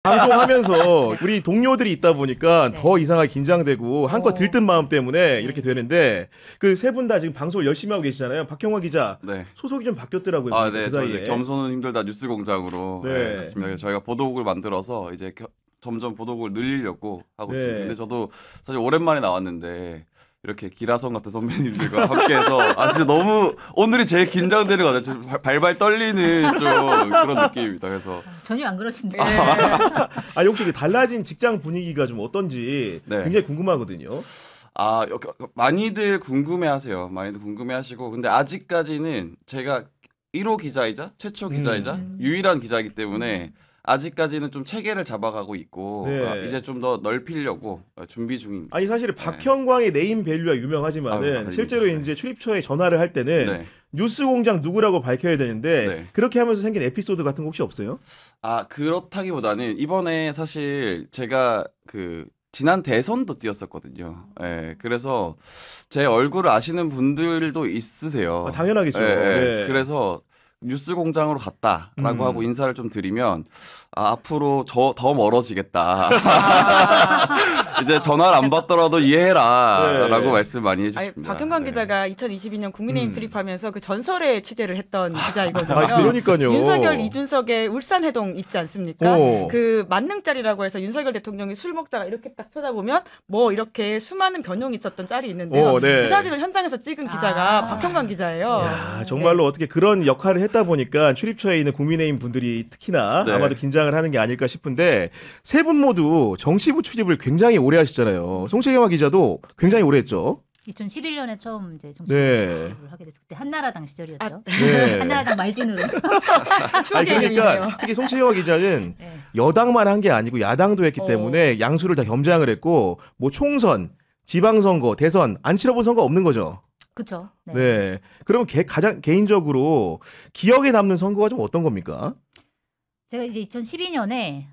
방송하면서 우리 동료들이 있다 보니까 네. 더 이상하게 긴장되고 한껏 들뜬 마음 때문에 이렇게 되는데 그 세 분 다 지금 방송을 열심히 하고 계시잖아요. 박형화 기자 네. 소속이 좀 바뀌었더라고요. 아, 네. 그 저 사이에. 이제 겸손은 힘들다 뉴스공장으로 네. 갔습니다. 그래서 저희가 보도국을 만들어서 이제 점점 보도국을 늘리려고 하고 네. 있습니다. 근데 저도 사실 오랜만에 나왔는데 이렇게 기라성 같은 선배님들과 함께해서 진짜 너무 오늘이 제일 긴장되는 것 같아요. 좀 발발 떨리는 좀 그런 느낌입니다. 그래서 전혀 안 그러신데. 아니 혹시 그 달라진 직장 분위기가 좀 어떤지 네. 굉장히 궁금하거든요. 많이들 궁금해하세요. 많이들 궁금해하시고 근데 아직까지는 제가 1호 기자이자 최초 기자이자 유일한 기자이기 때문에 아직까지는 좀 체계를 잡아가고 있고 네. 이제 좀 더 넓히려고 준비 중입니다. 아니 사실 박형광의 네임 밸류가 유명하지만은 아닙니다. 실제로 이제 출입처에 전화를 할 때는 네. 뉴스공장 누구라고 밝혀야 되는데 네. 그렇게 하면서 생긴 에피소드 같은 거 혹시 없어요? 그렇다기보다는 이번에 사실 제가 지난 대선도 뛰었었거든요. 예, 그래서 제 얼굴을 아시는 분들도 있으세요. 당연하겠죠. 예, 예. 네. 그래서 뉴스공장으로 갔다라고 하고 인사를 좀 드리면 앞으로 더 멀어지겠다. 이제 전화를 안 받더라도 이해해라라고 네. 말씀 많이 해주십니다. 박형광 네. 기자가 2022년 국민의힘 출입하면서 그 전설의 취재를 했던 기자이거든요. 그러니까요. 윤석열, 이준석의 울산 회동 있지 않습니까? 오. 그 만능짤이라고 해서 윤석열 대통령이 술 먹다가 이렇게 딱 쳐다보면 뭐 이렇게 수많은 변형이 있었던 짤이 있는데요. 네. 그 사진을 현장에서 찍은 기자가 박형광 기자예요. 야, 정말로 어떻게 그런 역할을 했다 보니까 출입처에 있는 국민의힘 분들이 특히나 네. 아마도 긴장을 하는 게 아닐까 싶은데 세 분 모두 정치부 출입을 굉장히 오래 하시잖아요. 송채경화 기자도 굉장히 오래 했죠. 2011년에 처음 이제 정치 네. 하게 됐을 때 한나라당 시절이었죠. 네. 한나라당 말진으로. 아니, 추억의 이름이네요. 그러니까 특히 송채경화 기자는 네. 여당만 한 게 아니고 야당도 했기 때문에 양수를 다 겸장을 했고 뭐 총선, 지방선거, 대선 안 치러본 선거 없는 거죠. 그렇죠. 네. 네. 그러면 가장 개인적으로 기억에 남는 선거가 좀 어떤 겁니까? 제가 이제 2012년에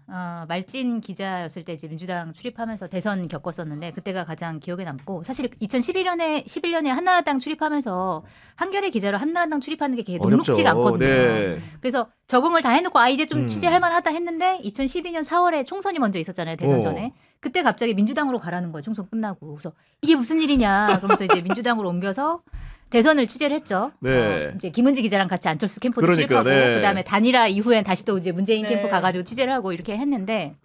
말진 기자였을 때 이제 민주당 출입하면서 대선 겪었었는데 그때가 가장 기억에 남고 사실 2011년에 한나라당 출입하면서 한겨레 기자로 한나라당 출입하는 게 되게 녹록지가 않거든요. 네. 그래서 적응을 다 해놓고 이제 좀 취재할 만하다 했는데 2012년 4월에 총선이 먼저 있었잖아요. 대선 전에. 그때 갑자기 민주당으로 가라는 거예요. 총선 끝나고. 그래서 이게 무슨 일이냐. 그러면서 이제 민주당으로 옮겨서 대선을 취재를 했죠. 네. 이제 김은지 기자랑 같이 안철수 캠프도 그러니까, 출입하고 네. 그다음에 단일화 이후엔 다시 또 이제 문재인 네. 캠프 가가지고 취재를 하고 이렇게 했는데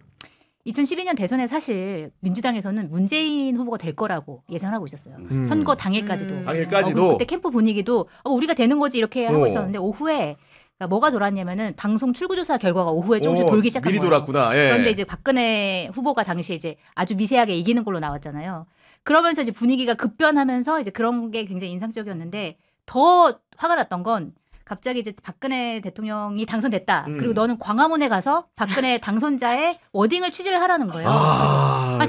2012년 대선에 사실 민주당에서는 문재인 후보가 될 거라고 예상을 하고 있었어요. 선거 당일까지도. 당일까지도? 그때 캠프 분위기도 우리가 되는 거지 이렇게 하고 어. 있었는데 오후에 그러니까 뭐가 돌았냐면은 방송 출구조사 결과가 오후에 조금씩 오, 돌기 시작한 미리 거예요. 돌았구나. 예. 그런데 이제 박근혜 후보가 당시에 이제 아주 미세하게 이기는 걸로 나왔잖아요. 그러면서 이제 분위기가 급변하면서 이제 그런 게 굉장히 인상적이었는데 더 화가 났던 건 갑자기 이제 박근혜 대통령이 당선됐다. 그리고 너는 광화문에 가서 박근혜 당선자의 워딩을 취재를 하라는 거예요.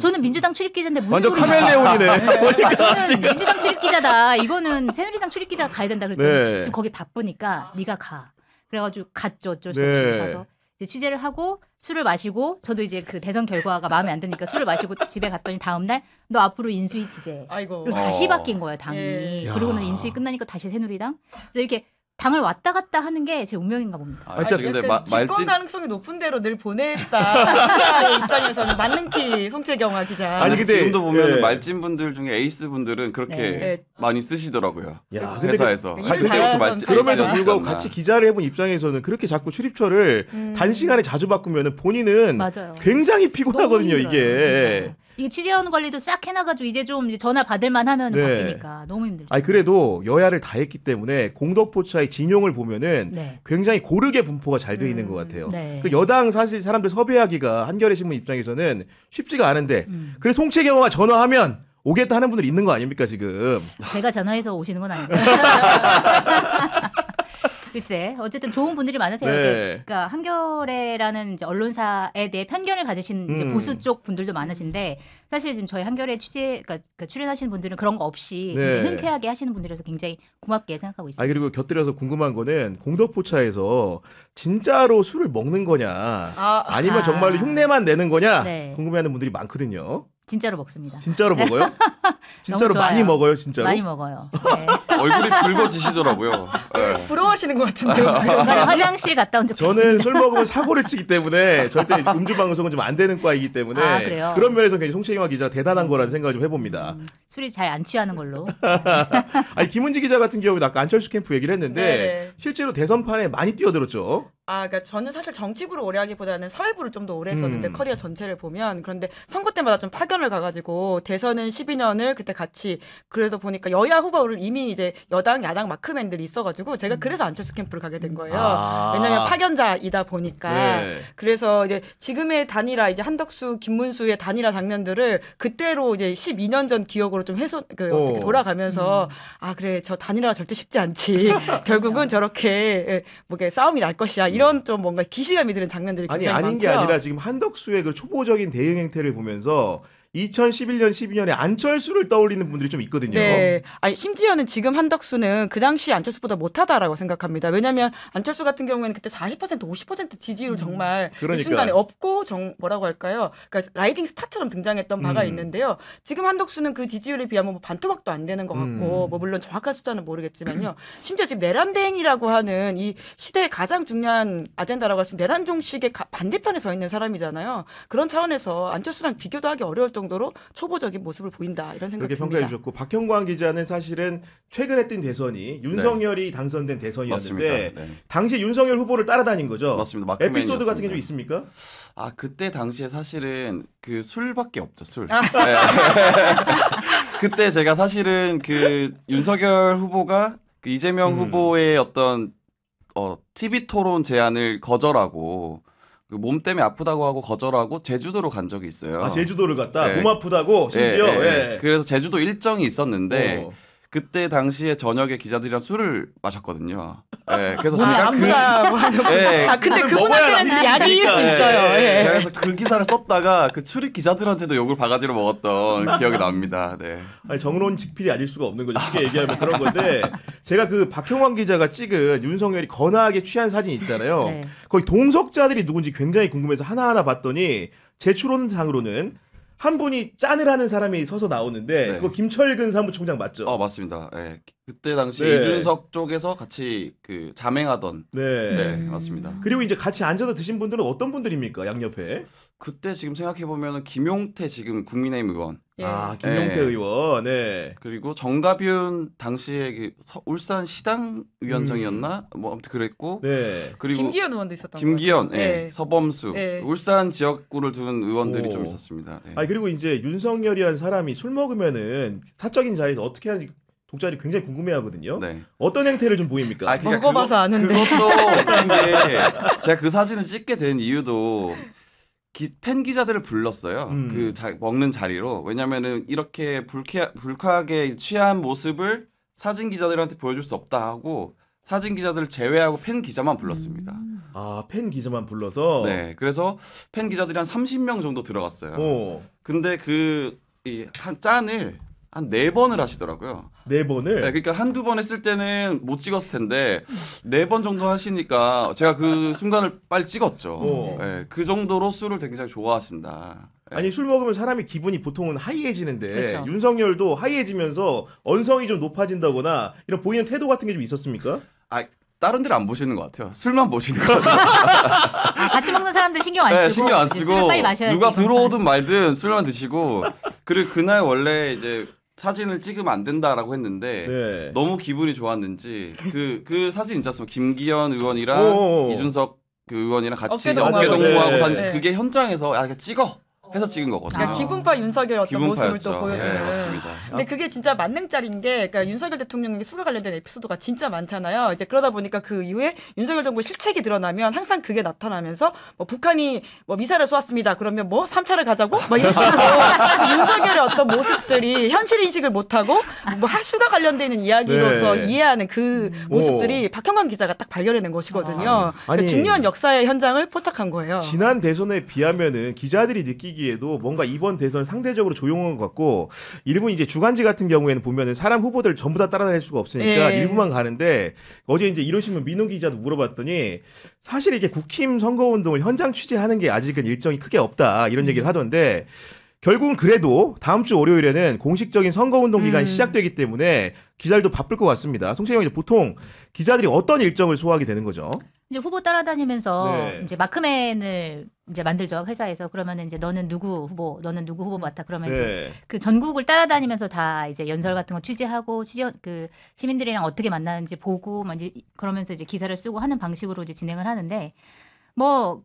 저는 민주당 출입 기자인데 무슨 완전 소리냐. 카멜레온이네. 저는 민주당 출입 기자다. 이거는 새누리당 출입 기자가 가야 된다 그랬더니 네. 지금 거기 바쁘니까 네가 가. 그래가지고 갔죠. 어쩔 수 네. 없이 가서 이제 취재를 하고 술을 마시고 저도 이제 그 대선 결과가 마음에 안 드니까 술을 마시고 집에 갔더니 다음날 너 앞으로 인수위 취재. 아이고. 그리고 다시 바뀐 거예요 당이. 예. 그러고는 인수위 끝나니까 다시 새누리당. 그래서 이렇게 당을 왔다 갔다 하는 게 제 운명인가 봅니다. 근데 집권 말진 가능성이 높은 대로 늘 보냈다. 기자의 입장에서는 맞는키 송채경화 기자. 아니, 근데 지금도 보면 예. 말진 분들 중에 에이스 분들은 그렇게 네. 많이 쓰시더라고요. 야, 근데 회사에서 일을 그때부터 잘하는 말진 사람 그럼에도 에이스였지 불구하고 않나. 같이 기자를 해본 입장에서는 그렇게 자꾸 출입처를 단시간에 자주 바꾸면 본인은 맞아요. 굉장히 피곤하거든요, 너무 힘들어요, 이게. 진짜. 이게 취재원 관리도 싹 해놔가지고 이제 좀 이제 전화 받을만 하면 네. 바뀌니까 너무 힘들죠. 아니 그래도 여야를 다 했기 때문에 공덕포차의 진용을 보면은 네. 굉장히 고르게 분포가 잘 돼 있는 것 같아요. 네. 그 여당 사실 사람들 섭외하기가 한겨레 신문 입장에서는 쉽지가 않은데 그래서 송채경화가 전화하면 오겠다 하는 분들이 있는 거 아닙니까 지금? 제가 전화해서 오시는 건 아닌데. 글쎄, 어쨌든 좋은 분들이 많으세요. 네. 그러니까 한겨레라는 이제 언론사에 대해 편견을 가지신 이제 보수 쪽 분들도 많으신데 사실 지금 저희 한겨레 그러니까 출연하시는 분들은 그런 거 없이 네. 굉장히 흔쾌하게 하시는 분들이라서 굉장히 고맙게 생각하고 있습니다. 아 그리고 곁들여서 궁금한 거는 공덕포차에서 진짜로 술을 먹는 거냐 아니면 정말로 흉내만 내는 거냐 네. 궁금해하는 분들이 많거든요. 진짜로 먹습니다. 진짜로 먹어요? 진짜로 너무 좋아요. 많이 먹어요, 진짜로? 많이 먹어요. 네. 얼굴이 붉어지시더라고요. 네. 부러워하시는 것 같은데요. 중간에 화장실 갔다 온 적 저는 있습니다. 술 먹으면 사고를 치기 때문에 절대 음주 방송은 좀 안 되는 과이기 때문에 아, 그래요? 그런 면에서 굉장히 송채경화 기자가 대단한 거라는 생각을 좀 해봅니다. 술이 잘 안 취하는 걸로. 아니 김은지 기자 같은 경우는 아까 안철수 캠프 얘기를 했는데 네. 실제로 대선판에 많이 뛰어들었죠. 그러니까 저는 사실 정치부를 오래 하기보다는 사회부를 좀 더 오래 했었는데 커리어 전체를 보면 그런데 선거 때마다 좀 파견을 가가지고 대선은 12년을 그때 같이 그래도 보니까 여야 후보를 이미 이제 여당 야당 마크맨들이 있어가지고 제가 그래서 안철수 캠프를 가게 된 거예요. 왜냐하면 파견자이다 보니까 네. 그래서 이제 지금의 단일화 이제 한덕수 김문수의 단일화 장면들을 그때로 이제 12년 전 기억으로 좀 어떻게 돌아가면서 아 그래 저 단일화가 절대 쉽지 않지 결국은 저렇게 뭐게 싸움이 날 것이야 이런 좀 뭔가 기시감이 드는 장면들이 아니 굉장히 아닌 게 많고요. 아니라 지금 한덕수의 그 초보적인 대응 행태를 보면서 2011년, 12년에 안철수를 떠올리는 분들이 좀 있거든요. 네. 아니, 심지어는 지금 한덕수는 그 당시 안철수보다 못하다라고 생각합니다. 왜냐하면 안철수 같은 경우에는 그때 40%, 50% 지지율 정말 그러니까. 이 순간에 없고 뭐라고 할까요? 그러니까 라이징 스타처럼 등장했던 바가 있는데요. 지금 한덕수는 그 지지율에 비하면 뭐 반토막도 안 되는 것 같고 뭐 물론 정확한 숫자는 모르겠지만요. 심지어 지금 내란대행이라고 하는 이 시대의 가장 중요한 아젠다라고 할 수 있는 내란종식의 반대편에 서 있는 사람이잖아요. 그런 차원에서 안철수랑 비교도 하기 어려울 정도로 초보적인 모습을 보인다 이런 생각이 그렇게 듭니다. 평가해 주셨고 박형광 기자는 사실은 최근에 뛴 대선이 윤석열이 당선된 대선이었는데 맞습니다. 네. 당시 윤석열 후보를 따라다닌 거죠. 맞습니다. 마크맨이었습니다. 에피소드 같은 게 좀 있습니까? 아 그때 당시에 사실은 그 술밖에 없죠 술. 네. 그때 제가 사실은 그 윤석열 후보가 그 이재명 후보의 어떤 TV 토론 제안을 거절하고 그 몸 때문에 아프다고 하고 거절하고 제주도로 간 적이 있어요. 아 제주도를 갔다 네. 몸 아프다고 심지어. 예. 그래서 제주도 일정이 있었는데 어. 그때 당시에 저녁에 기자들이랑 술을 마셨거든요. 예, 그래서 아, 제가 아프다고 하는 예, 아 근데 그거는 먹어야 그분한테는 약이일 수 힘드니까. 있어요. 예. 예. 제가 그래서 그 기사를 썼다가 그 출입 기자들한테도 욕을 바가지로 먹었던 기억이 납니다. 네. 아니, 정론 직필이 아닐 수가 없는 거죠. 쉽게 얘기하면 그런 건데 제가 그 박형광 기자가 찍은 윤석열이 거나하게 취한 사진 있잖아요. 네. 거기 동석자들이 누군지 굉장히 궁금해서 하나하나 봤더니 제 추론상으로는 한 분이 짠을 하는 사람이 서서 나오는데 네. 그거 김철근 사무총장 맞죠? 맞습니다. 예. 그때 당시 네. 이준석 쪽에서 같이 그 자맹하던 네. 네, 맞습니다. 그리고 이제 같이 앉아서 드신 분들은 어떤 분들입니까? 양옆에. 그때 지금 생각해 보면은 김용태 지금 국민의힘 의원 예. 아, 김용태 네. 의원. 네. 그리고 정가윤 당시에 그 울산 시당 위원장이었나 뭐 아무튼 그랬고 네. 그리고 김기현 의원도 있었던 김기현, 것 같아요. 예, 서범수, 예. 울산 지역구를 둔 의원들이 오. 좀 있었습니다. 네. 아니 그리고 이제 윤석열이라는 사람이 술 먹으면은 사적인 자리에서 어떻게 하는지 독자들이 굉장히 궁금해하거든요. 네. 어떤 행태를 좀 보입니까? 아, 그러니까 먹어봐서 아는데. 그것도 웃긴 게 제가 그 사진을 찍게 된 이유도 팬 기자들을 불렀어요. 먹는 자리로. 왜냐면은 이렇게 불쾌하게 취한 모습을 사진 기자들한테 보여줄 수 없다 하고 사진 기자들을 제외하고 팬 기자만 불렀습니다. 아, 팬 기자만 불러서. 네. 그래서 팬 기자들이 한 30명 정도 들어갔어요. 오. 근데 한 짠을 한 4번을 하시더라고요. 4번을. 네, 그러니까 한두 번 했을 때는 못 찍었을 텐데 4번 정도 하시니까 제가 그 순간을 빨리 찍었죠. 오. 네, 그 정도로 술을 굉장히 좋아하신다. 네. 아니 술 먹으면 사람이 기분이 보통은 하이해지는데 그렇죠. 윤석열도 하이해지면서 언성이 좀 높아진다거나 이런 보이는 태도 같은 게 좀 있었습니까? 다른 데를 안 보시는 것 같아요. 술만 보시는 것 같아요. 같이 먹는 사람들 신경 안 쓰고, 네, 신경 안 술을 쓰고 빨리 마셔야지. 누가 들어오든 말든 술만 드시고 그리고 그날 원래 이제 사진을 찍으면 안 된다라고 했는데 네. 너무 기분이 좋았는지 그 사진 있지 않습니까? 김기현 의원이랑 오. 이준석 그 의원이랑 같이 어깨동무하고. 어깨 동무하고 네. 사진 네. 그게 현장에서 그냥 찍어 해서 찍은 거거든요. 그러니까 기분파 윤석열 어떤 모습을 또 기분파였죠. 보여주는. 네, 맞습니다. 근데 그게 진짜 만능짤인 게, 그러니까 윤석열 대통령에게 술과 관련된 에피소드가 진짜 많잖아요. 이제 그러다 보니까 그 이후에 윤석열 정부의 실책이 드러나면 항상 그게 나타나면서 뭐 북한이 뭐 미사일을 쏘았습니다. 그러면 뭐 3차를 가자고? 뭐 이런 식으로 윤석열의 어떤 모습들이 현실 인식을 못하고 뭐 술과 관련돼 있는 이야기로서 네. 이해하는 그 모습들이 박형광 기자가 딱 발견해낸 것이거든요. 아니, 그러니까 중요한 역사의 현장을 포착한 거예요. 지난 대선에 비하면은 기자들이 느끼기에도 뭔가 이번 대선 상대적으로 조용한 것 같고 일부 이제 주간지 같은 경우에는 보면은 사람 후보들 전부 다 따라다닐 수가 없으니까 예. 일부만 가는데 어제 이제 이러시면 민호 기자도 물어봤더니 사실 이게 국힘 선거운동을 현장 취재하는 게 아직은 일정이 크게 없다 이런 얘기를 하던데 결국은 그래도 다음 주 월요일에는 공식적인 선거운동 기간이 시작되기 때문에 기자들도 바쁠 것 같습니다. 송채경 이제 보통 기자들이 어떤 일정을 소화하게 되는 거죠? 이제 후보 따라다니면서 네. 이제 마크맨을 이제 만들죠, 회사에서. 그러면 이제 너는 누구 후보 맡아. 그러면 이제 네. 그 전국을 따라다니면서 다 이제 연설 같은 거 취재하고 그 시민들이랑 어떻게 만나는지 보고 막 이제 그러면서 이제 기사를 쓰고 하는 방식으로 이제 진행을 하는데 뭐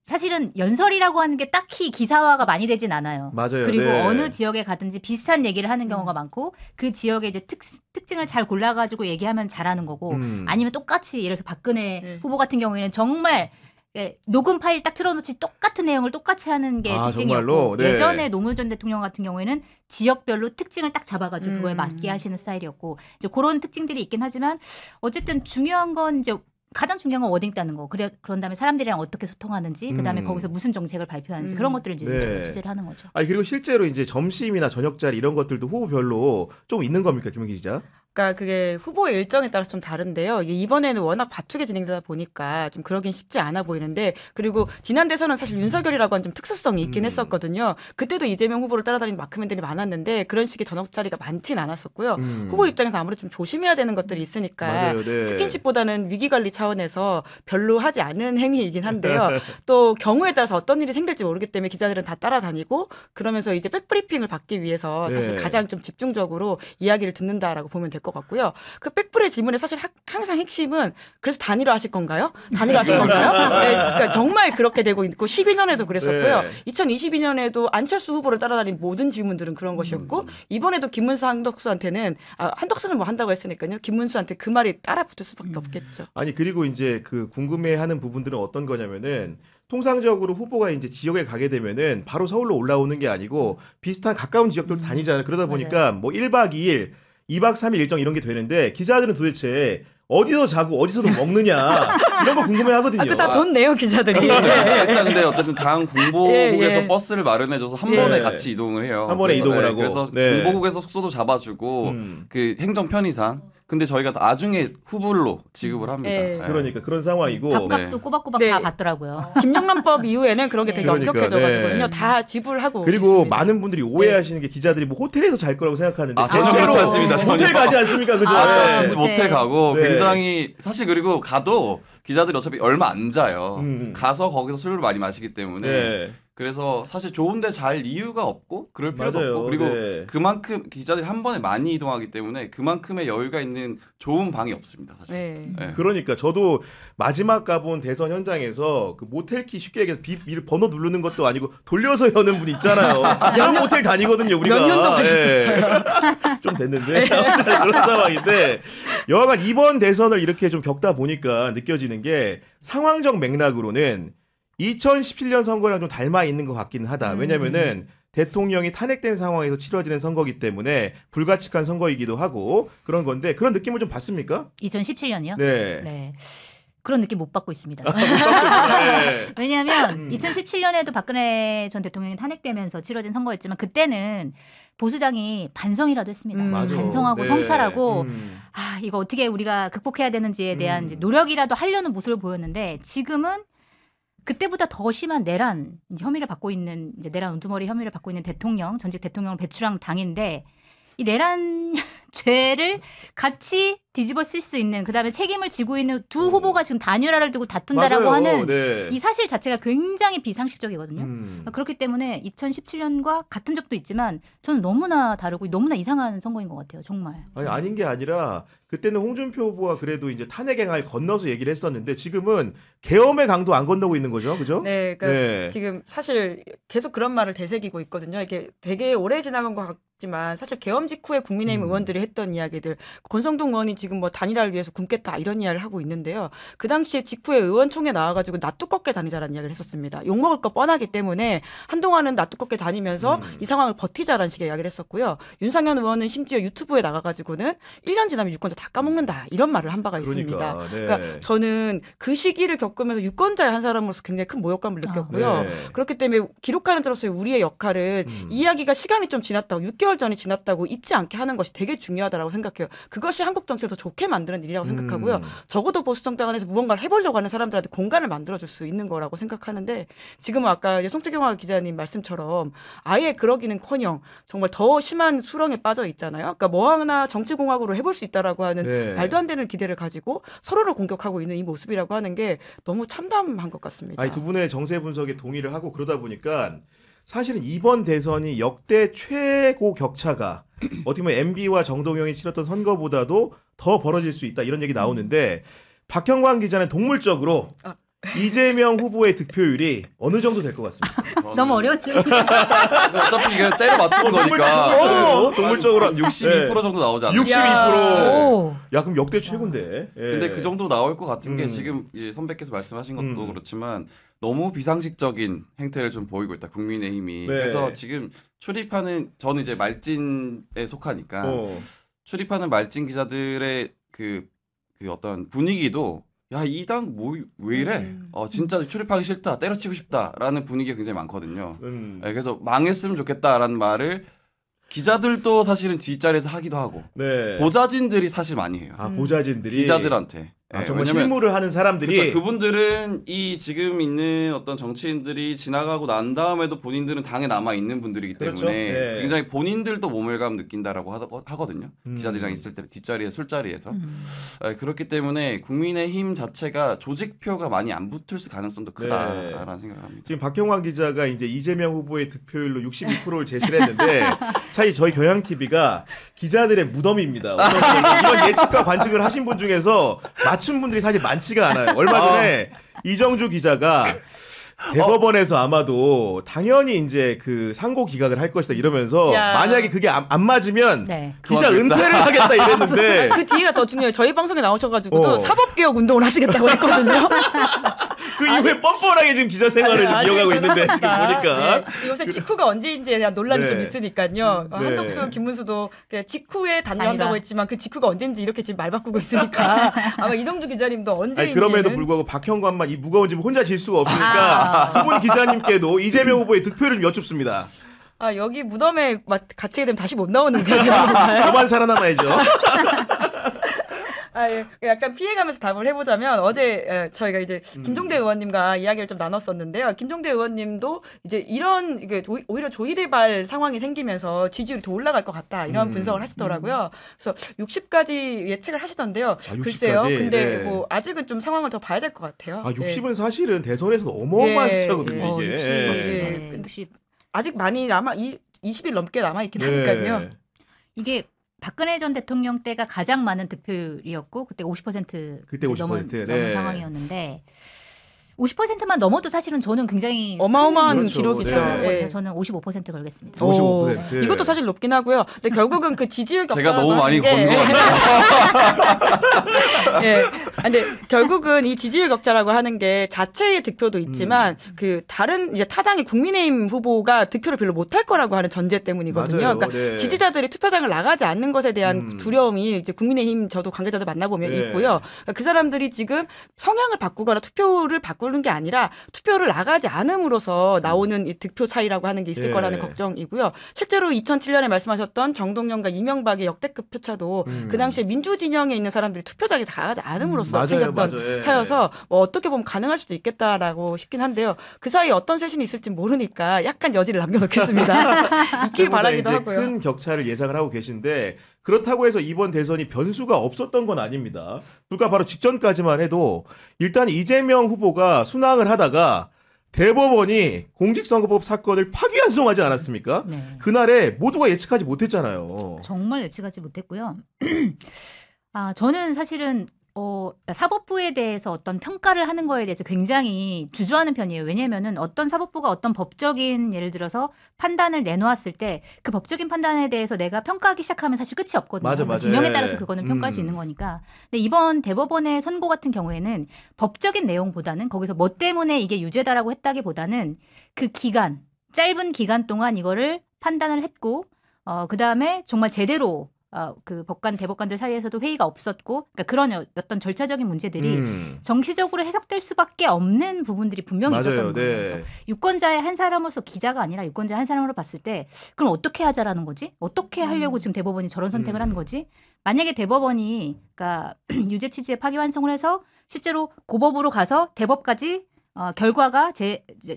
사실은 연설이라고 하는 게 딱히 기사화가 많이 되진 않아요. 맞아요. 그리고 네. 어느 지역에 가든지 비슷한 얘기를 하는 경우가 많고 그 지역의 이제 특징을 잘 골라가지고 얘기하면 잘하는 거고 아니면 똑같이 예를 들어서 박근혜 후보 같은 경우에는 정말 녹음 파일 딱 틀어놓지 똑같은 내용을 똑같이 하는 게 특징이었고 정말로? 네. 예전에 노무현 전 대통령 같은 경우에는 지역별로 특징을 딱 잡아가지고 그거에 맞게 하시는 스타일이었고 이제 그런 특징들이 있긴 하지만 어쨌든 중요한 건 이제 가장 중요한 건 워딩 따는 거. 그런 다음에 사람들이랑 어떻게 소통하는지, 그 다음에 거기서 무슨 정책을 발표하는지 그런 것들을 이제 네. 취재를 하는 거죠. 아니 그리고 실제로 이제 점심이나 저녁자리 이런 것들도 후보별로 좀 있는 겁니까, 김은기 기자? 그러니까 그게 후보의 일정에 따라서 좀 다른데요. 이게 이번에는 워낙 바쁘게 진행되다 보니까 좀 그러긴 쉽지 않아 보이는데 그리고 지난 대선은 사실 윤석열이라고 하는 좀 특수성이 있긴 했었거든요. 그때도 이재명 후보를 따라다니는 마크맨들이 많았는데 그런 식의 저녁 자리가 많진 않았었고요. 후보 입장에서 아무래도 좀 조심해야 되는 것들이 있으니까 맞아요, 네. 스킨십보다는 위기관리 차원에서 별로 하지 않은 행위이긴 한데요. 또 경우에 따라서 어떤 일이 생길지 모르기 때문에 기자들은 다 따라다니고 그러면서 이제 백브리핑을 받기 위해서 사실 네. 가장 좀 집중적으로 이야기를 듣는다라고 보면 될 것 같고요. 그 백불의 질문의 사실 항상 핵심은 그래서 단일화 하실 건가요? 단일화 하실 건가요? 네, 그러니까 정말 그렇게 되고 있고 12년에도 그랬었고요. 네. 2022년에도 안철수 후보를 따라다닌 모든 질문들은 그런 것이었고 이번에도 김문수 한덕수한테는 한덕수는 뭐 한다고 했으니까요. 김문수한테 그 말이 따라 붙을 수밖에 없겠죠. 아니 그리고 이제 그 궁금해하는 부분들은 어떤 거냐면은 통상적으로 후보가 이제 지역에 가게 되면은 바로 서울로 올라오는 게 아니고 비슷한 가까운 지역들도 다니잖아요. 그러다 보니까 뭐 1박 2일, 2박 3일 일정 이런 게 되는데 기자들은 도대체 어디서 자고 어디서도 먹느냐 이런 거 궁금해하거든요. 그 다 돈 내요 기자들이. 일단 근데 어쨌든 당 공보국에서 예. 버스를 마련해줘서 한 예. 번에 같이 이동을 해요. 한 번에 그래서, 이동을 하고. 그래서 네. 공보국에서 숙소도 잡아주고 그 행정 편의상. 근데 저희가 나중에 후불로 지급을 합니다. 예. 예. 그러니까 그런 상황이고 밥값도 네. 꼬박꼬박 네. 다 받더라고요. 김영란법 이후에는 그런 게 되게 그러니까, 엄격해져가지고요. 네. 다 지불하고 그리고 있습니다. 많은 분들이 오해하시는 게 기자들이 뭐 호텔에서 잘 거라고 생각하는데 전혀 그렇지 않습니다. 호텔 전혀. 가지 않습니까, 그죠? 진짜 네. 모텔 가고 네. 굉장히 사실 그리고 가도 기자들이 어차피 얼마 안 자요. 음. 가서 거기서 술을 많이 마시기 때문에 네. 그래서 사실 좋은데 잘 이유가 없고 그럴 필요도 맞아요. 없고 그리고 네. 그만큼 기자들이 한 번에 많이 이동하기 때문에 그만큼의 여유가 있는 좋은 방이 없습니다. 사실. 네. 네. 그러니까 저도 마지막 가본 대선 현장에서 그 모텔키 쉽게 얘기해서 번호 누르는 것도 아니고 돌려서 여는 분 있잖아요. 이런 모텔 다니거든요, 우리가. 몇 년도 예. 좀 됐는데 아무튼 그런 상황인데 여하간 이번 대선을 이렇게 좀 겪다 보니까 느껴지는 게 상황적 맥락으로는 2017년 선거랑 좀 닮아 있는 것 같기는 하다. 왜냐면은 대통령이 탄핵된 상황에서 치러지는 선거이기 때문에 불가치한 선거이기도 하고 그런 건데 그런 느낌을 좀 받습니까? 2017년이요? 네. 네. 그런 느낌 못 받고 있습니다. 네. 왜냐하면 2017년에도 박근혜 전 대통령이 탄핵되면서 치러진 선거였지만 그때는 보수당이 반성이라도 했습니다. 맞아. 반성하고 네. 성찰하고 이거 어떻게 우리가 극복해야 되는지에 대한 이제 노력이라도 하려는 모습을 보였는데 지금은 그때보다 더 심한 내란 혐의를 받고 있는 이제 내란 우두머리 혐의를 받고 있는 대통령 전직 대통령을 배출한 당인데 이 내란 죄를 같이 뒤집어 쓸 수 있는 그다음에 책임을 지고 있는 두 후보가 지금 단일화를 두고 다툰다라고 맞아요. 하는 네. 이 사실 자체가 굉장히 비상식적이거든요. 음. 그렇기 때문에 2017년과 같은 적도 있지만 저는 너무나 다르고 너무나 이상한 선거인 것 같아요. 정말. 아니 아닌 게 아니라 그때는 홍준표 후보가 그래도 이제 탄핵 행을 건너서 얘기를 했었는데 지금은 계엄의 강도 안 건너고 있는 거죠, 그죠? 네, 그러니까 네. 지금 사실 계속 그런 말을 되새기고 있거든요. 이게 되게 오래 지나간 것 같지만 사실 계엄 직후에 국민의힘 의원들이 했던 이야기들, 권성동 의원이 지금 뭐 단일화를 위해서 굶겠다 이런 이야기를 하고 있는데요. 그 당시에 직후에 의원총회 나와가지고 나 두껍게 다니자라는 이야기를 했었습니다. 욕 먹을 거 뻔하기 때문에 한동안은 나 두껍게 다니면서 이 상황을 버티자라는 식의 이야기를 했었고요. 윤상현 의원은 심지어 유튜브에 나가가지고는 1년 지나면 유권자 다 까먹는다 이런 말을 한 바가 있습니다. 네. 그러니까 저는 그 시기를 겪으면서 유권자의 한 사람으로서 굉장히 큰 모욕감을 느꼈고요. 네. 그렇기 때문에 기록하는 자로서의 우리의 역할은 이야기가 시간이 좀 지났다고 6개월 6개월 전이 지났다고 잊지 않게 하는 것이 되게 중요하다고 생각해요. 그것이 한국 정치를 더 좋게 만드는 일이라고 생각하고요. 적어도 보수 정당 안에서 무언가를 해보려고 하는 사람들한테 공간을 만들어줄 수 있는 거라고 생각하는데 지금은 아까 송채경화 기자님 말씀처럼 아예 그러기는커녕 정말 더 심한 수렁에 빠져 있잖아요. 그러니까 뭐 하나 정치공학으로 해볼 수 있다라고 하는 네. 말도 안 되는 기대를 가지고 서로를 공격하고 있는 이 모습이라고 하는 게 너무 참담한 것 같습니다. 아니, 두 분의 정세 분석에 동의를 하고 그러다 보니까 사실은 이번 대선이 역대 최고 격차가 어떻게 보면 MB와 정동영이 치렀던 선거보다도 더 벌어질 수 있다 이런 얘기 나오는데 박형광 기자는 동물적으로 이재명 후보의 득표율이 어느 정도 될 것 같습니다. 너무 어려웠죠. 어차피 이게 때려 맞추는 거니까. 동물적으로 한 62% 정도 나오지 않아요? 62%. 야, 그럼 역대 최고인데. 예. 근데 그 정도 나올 것 같은 게 지금 이 선배께서 말씀하신 것도 그렇지만 너무 비상식적인 행태를 좀 보이고 있다. 국민의힘이. 네. 그래서 지금 출입하는 저는 이제 말진에 속하니까 출입하는 말진 기자들의 그 어떤 분위기도 야, 이 당 뭐 왜 이래? 진짜 출입하기 싫다. 때려치고 싶다라는 분위기가 굉장히 많거든요. 네, 그래서 망했으면 좋겠다라는 말을 기자들도 사실은 뒷자리에서 하기도 하고 네. 보좌진들이 사실 많이 해요. 보좌진들이 기자들한테. 정말 왜냐면 실무를 하는 사람들이 그렇죠. 그분들은 이 지금 있는 어떤 정치인들이 지나가고 난 다음에도 본인들은 당에 남아 있는 분들이기 때문에 그렇죠. 네. 굉장히 본인들도 모멸감 느낀다라고 하거든요. 기자들이랑 있을 때 뒷자리에 술자리에서 그렇기 때문에 국민의힘 자체가 조직표가 많이 안 붙을 가능성도 크다라는 생각을 합니다. 지금 박형광 기자가 이제 이재명 후보의 득표율로 62%를 제시를 했는데 사실 저희 경향 TV가 기자들의 무덤입니다. 이런 예측과 관측을 하신 분 중에서 맞춘 분들이 사실 많지가 않아요. 얼마 전에 이정주 기자가 대법원에서 아마도 당연히 이제 그 상고 기각을 할 것이다 이러면서 만약에 그게 안 맞으면 네. 기자 은퇴를 하겠다 이랬는데 그 뒤가 더 중요해요. 저희 방송에 나오셔가지고도 사법개혁 운동을 하시겠다고 했거든요. 그 이후에 뻔뻔하게 지금 기자 생활을 좀 이어가고 있는데 지금 보니까 네. 요새 직후가 언제인지에 대한 논란이 네. 좀 있으니까요. 네. 한덕수, 김문수도 직후에 단일한다고 단일화. 했지만 그 직후가 언제인지 이렇게 지금 말 바꾸고 있으니까 아마 이정주 기자님도 언제인지 아니, 그럼에도 불구하고 박형광만 이 무거운 짐을 혼자 질 수가 없으니까 두 분 기자님께도 이재명 후보의 득표를 좀 여쭙습니다. 여기 무덤에 갇히게 되면 다시 못 나오는 게 되는 건가요? 저만 살아남아야죠. 약간 피해가면서 답을 해보자면 어제 저희가 이제 김종대 의원님과 이야기를 좀 나눴었는데요. 김종대 의원님도 이제 이게 오히려 조희대발 상황이 생기면서 지지율이 더 올라갈 것 같다 이런 분석을 하시더라고요. 그래서 60까지 예측을 하시던데요. 60까지? 글쎄요. 근데 네. 뭐 아직은 좀 상황을 더 봐야 될 것 같아요. 60은 사실은 대선에서 어마어마한 숫자거든요 이게. 네. 60. 아직 많이 20일 넘게 남아 있긴 하니까요. 이게 박근혜 전 대통령 때가 가장 많은 득표율이었고 그때 50% 그때 50%, 넘은 네. 상황이었는데 50%만 넘어도 사실은 저는 굉장히 어마어마한 그렇죠. 기록이죠. 네. 네. 저는 55% 걸겠습니다. 55%. 이것도 사실 높긴 하고요. 근데 결국은 그 지지율 격차가 제가 너무 많이 건 것 같네요. 예. 근데 결국은 이 지지율 격차라고 하는 게 자체의 득표도 있지만 그 다른 이제 타당의 국민의힘 후보가 득표를 별로 못할 거라고 하는 전제 때문이거든요. 맞아요. 그러니까 네. 지지자들이 투표장을 나가지 않는 것에 대한 두려움이 이제 국민의힘 저도 관계자들 만나보면 네. 있고요. 그러니까 그 사람들이 지금 성향을 바꾸거나 투표를 바꾸는 게 아니라 투표를 나가지 않음으로써 나오는 이 득표 차이라고 하는 게 있을 네. 거라는 걱정이고요. 실제로 2007년에 말씀하셨던 정동영과 이명박의 역대급 표차도 그 당시에 민주 진영에 있는 사람들이 투표장에 다 가지 않음으로써 맞아요, 생겼던 맞아요. 차여서 뭐 어떻게 보면 가능할 수도 있겠다라고 싶긴 한데요. 그 사이에 어떤 쇄신이 있을지 모르니까 약간 여지를 남겨놓겠습니다. 있길 바라기도 이제 하고요. 큰 격차를 예상을 하고 계신데 그렇다고 해서 이번 대선이 변수가 없었던 건 아닙니다. 불과 바로 직전까지만 해도 일단 이재명 후보가 순항을 하다가 대법원이 공직선거법 사건을 파기환송하지 않았습니까? 네. 그날에 모두가 예측하지 못했잖아요. 정말 예측하지 못했고요. 저는 사실은 사법부에 대해서 어떤 평가를 하는 거에 대해서 굉장히 주저하는 편이에요. 왜냐하면은 어떤 사법부가 어떤 법적인 예를 들어서 판단을 내놓았을 때 그 법적인 판단에 대해서 내가 평가하기 시작하면 사실 끝이 없거든요. 맞아. 그러니까 진영에 예. 따라서 그거는 평가할 수 있는 거니까. 근데 이번 대법원의 선고 같은 경우에는 법적인 내용보다는 거기서 뭐 때문에 이게 유죄다라고 했다기보다는 그 기간, 짧은 기간 동안 이거를 판단을 했고 그다음에 정말 제대로 그 대법관들 사이에서도 회의가 없었고, 그러니까 그런 어떤 절차적인 문제들이 정치적으로 해석될 수밖에 없는 부분들이 분명히 맞아요. 있었던 거예요. 네. 그래서 유권자의 한 사람으로서 기자가 아니라 유권자 한 사람으로 봤을 때 그럼 어떻게 하자라는 거지? 어떻게 하려고 지금 대법원이 저런 선택을 하는 거지? 만약에 대법원이 그러니까 유죄 취지의 파기환송을 해서 실제로 고법으로 가서 대법까지 결과가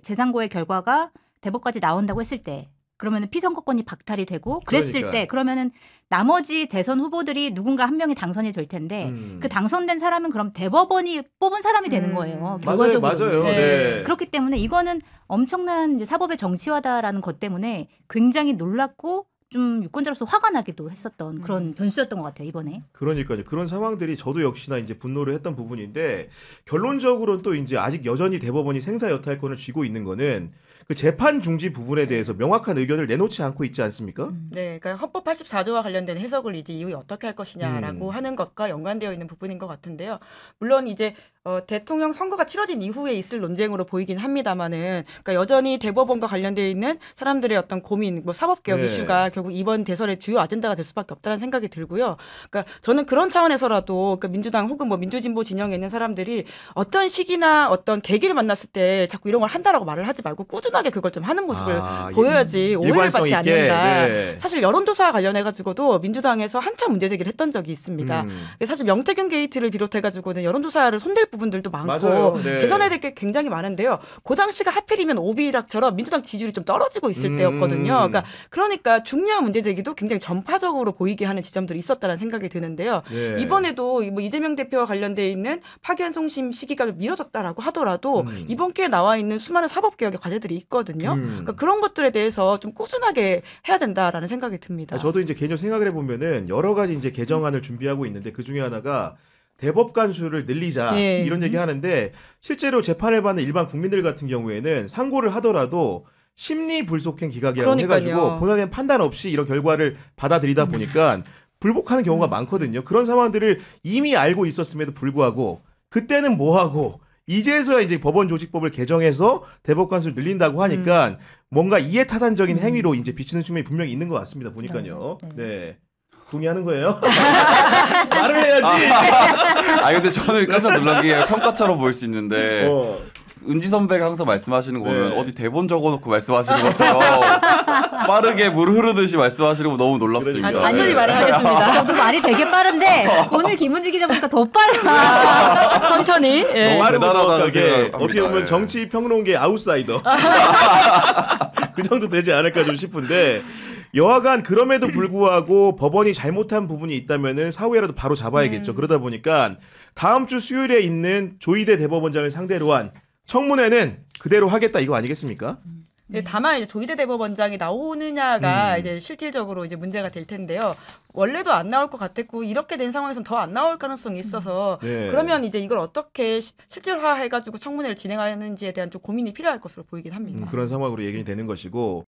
재상고의 결과가 대법까지 나온다고 했을 때 그러면은 피선거권이 박탈이 되고 그랬을 그러니까. 때 그러면은 나머지 대선 후보들이 누군가 한 명이 당선이 될 텐데 그 당선된 사람은 그럼 대법원이 뽑은 사람이 되는 거예요. 맞아요, 결과적으로. 맞아요. 네. 그렇기 때문에 이거는 엄청난 이제 사법의 정치화다라는 것 때문에 굉장히 놀랍고 좀 유권자로서 화가 나기도 했었던 그런 변수였던 것 같아요 이번에. 그러니까요. 그런 상황들이 저도 역시나 이제 분노를 했던 부분인데 결론적으로는 또 이제 아직 여전히 대법원이 생사 여탈권을 쥐고 있는 거는 그 재판 중지 부분에 대해서 명확한 의견을 내놓지 않고 있지 않습니까? 네, 그러니까 헌법 84조와 관련된 해석을 이제 이후에 어떻게 할 것이냐라고 하는 것과 연관되어 있는 부분인 것 같은데요. 물론 이제 대통령 선거가 치러진 이후에 있을 논쟁으로 보이긴 합니다만은, 그러니까 여전히 대법원과 관련되어 있는 사람들의 어떤 고민, 뭐 사법개혁 네. 이슈가 결국 이번 대선의 주요 아젠다가 될 수밖에 없다는 생각이 들고요. 그러니까 저는 그런 차원에서라도 그러니까 민주당 혹은 뭐 민주진보 진영에 있는 사람들이 어떤 시기나 어떤 계기를 만났을 때 자꾸 이런 걸 한다라고 말을 하지 말고 꾸준하게 그걸 좀 하는 모습을 보여야지 오해를 일관성 받지 있게. 않는다. 네. 사실 여론조사와 관련해가지고도 민주당에서 한참 문제 제기를 했던 적이 있습니다. 사실 명태균 게이트를 비롯해가지고는 여론조사를 손댈 부분들도 많고 맞아요. 네. 개선해야 될 게 굉장히 많은데요. 그 당시가 하필이면 오비락처럼 민주당 지지율이 좀 떨어지고 있을 때였거든요. 그러니까 중요한 문제 제기도 굉장히 전파적으로 보이게 하는 지점들이 있었다는 생각이 드는데요. 네. 이번에도 뭐 이재명 대표와 관련돼 있는 파기환송심 시기가 미뤄졌다라고 하더라도 이번 기회에 나와 있는 수많은 사법개혁의 과제들이 있거든요. 그러니까 그런 것들에 대해서 좀 꾸준하게 해야 된다라는 생각이 듭니다. 저도 이제 개인적으로 생각을 해보면은 여러 가지 이제 개정안을 준비하고 있는데 그 중에 하나가 대법관 수를 늘리자 네. 이런 얘기 하는데 실제로 재판을 받는 일반 국민들 같은 경우에는 상고를 하더라도 심리 불속행 기각이라고 그러니까요. 해가지고 본연의 판단 없이 이런 결과를 받아들이다 보니까 불복하는 경우가 많거든요. 그런 상황들을 이미 알고 있었음에도 불구하고 그때는 뭐 하고 이제서야 이제 법원 조직법을 개정해서 대법관 수를 늘린다고 하니까 뭔가 이해타산적인 행위로 이제 비치는 측면이 분명히 있는 것 같습니다. 보니까요. 네. 동의하는 거예요? 말을 해야지. 근데 저는 깜짝 놀란 게 평가처럼 보일 수 있는데 은지 선배가 항상 말씀하시는 거 보면 네. 어디 대본 적어놓고 말씀하시는 것처럼 빠르게 물 흐르듯이 말씀하시는 거 너무 놀랍습니다. 그러니까. 천천히 말을 하겠습니다. 저도 말이 되게 빠른데 오늘 김은지 기자 보니까 더 빨라. 천천히. 예. 빠르고 대단하다는 정확하게 생각합니다. 어떻게 보면 예. 정치 평론계 아웃사이더 그 정도 되지 않을까 좀 싶은데 여하간 그럼에도 불구하고 법원이 잘못한 부분이 있다면은 사후에라도 바로 잡아야겠죠. 그러다 보니까 다음 주 수요일에 있는 조희대 대법원장을 상대로 한 청문회는 그대로 하겠다 이거 아니겠습니까? 네, 다만 이제 조희대 대법원장이 나오느냐가 이제 실질적으로 이제 문제가 될 텐데요. 원래도 안 나올 것 같았고 이렇게 된 상황에서는 더 안 나올 가능성이 있어서 네. 그러면 이제 이걸 어떻게 실질화해가지고 청문회를 진행하는지에 대한 좀 고민이 필요할 것으로 보이긴 합니다. 그런 상황으로 얘기가 되는 것이고